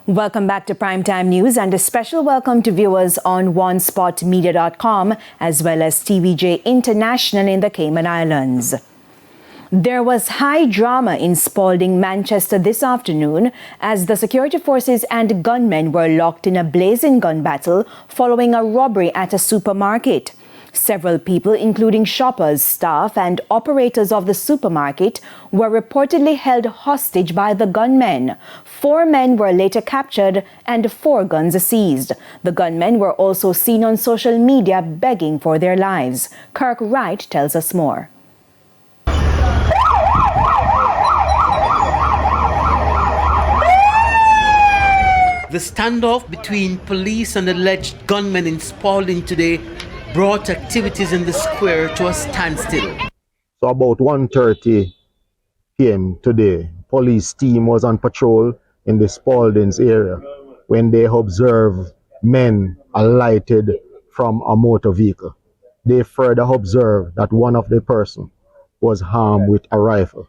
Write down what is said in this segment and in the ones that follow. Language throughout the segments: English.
Welcome back to Primetime News and a special welcome to viewers on onespotmedia.com as well as TVJ International in the Cayman Islands. There was high drama in Spalding, Manchester this afternoon as the security forces and gunmen were locked in a blazing gun battle following a robbery at a supermarket. Several people, including shoppers, staff and operators of the supermarket, were reportedly held hostage by the gunmen. 4 men were later captured and 4 guns seized. The gunmen were also seen on social media begging for their lives. Kirk Wright tells us more. The standoff between police and alleged gunmen in Spalding today brought activities in the square to a standstill. So about 1:30 p.m. today, police team was on patrol in the Spaldings area when they observed men alighted from a motor vehicle. They further observed that one of the person was armed with a rifle.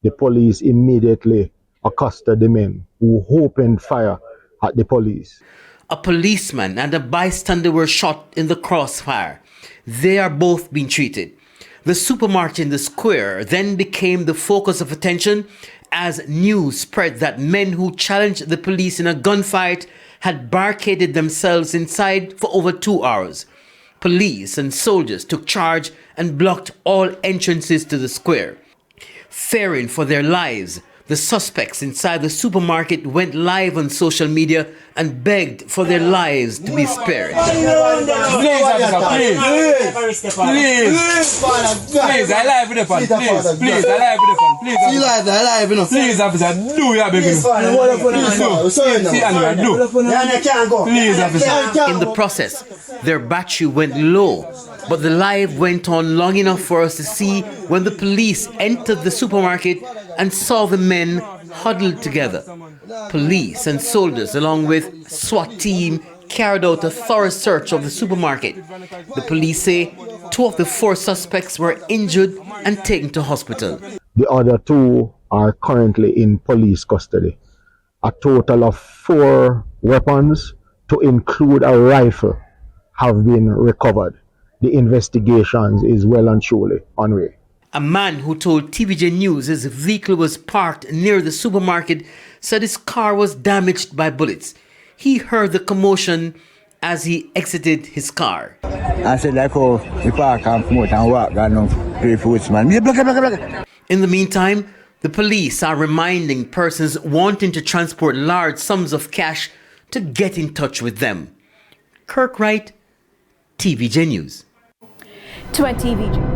The police immediately accosted the men who opened fire at the police. A policeman and a bystander were shot in the crossfire. They are both being treated. The supermarket in the square then became the focus of attention as news spread that men who challenged the police in a gunfight had barricaded themselves inside for over 2 hours. Police and soldiers took charge and blocked all entrances to the square. Fearing for their lives, the suspects inside the supermarket went live on social media and begged for their lives to be spared. Please, I live with the fun. Please, I live with the fun. Please, officer, do ya beg Please, officer. In the process, their battery went low, but the live went on long enough for us to see when the police entered the supermarket and saw the men huddled together. Police and soldiers, along with SWAT team, carried out a thorough search of the supermarket. The police say 2 of the 4 suspects were injured and taken to hospital. The other 2 are currently in police custody. A total of 4 weapons, to include a rifle, have been recovered. The investigations is well and truly on way. A man who told TVJ News his vehicle was parked near the supermarket said his car was damaged by bullets. He heard the commotion as he exited his car. I said, like, oh, we park and promote and walk, got no 3 foot man. In the meantime, the police are reminding persons wanting to transport large sums of cash to get in touch with them. Kirk Wright, TVJ News. To a TVJ.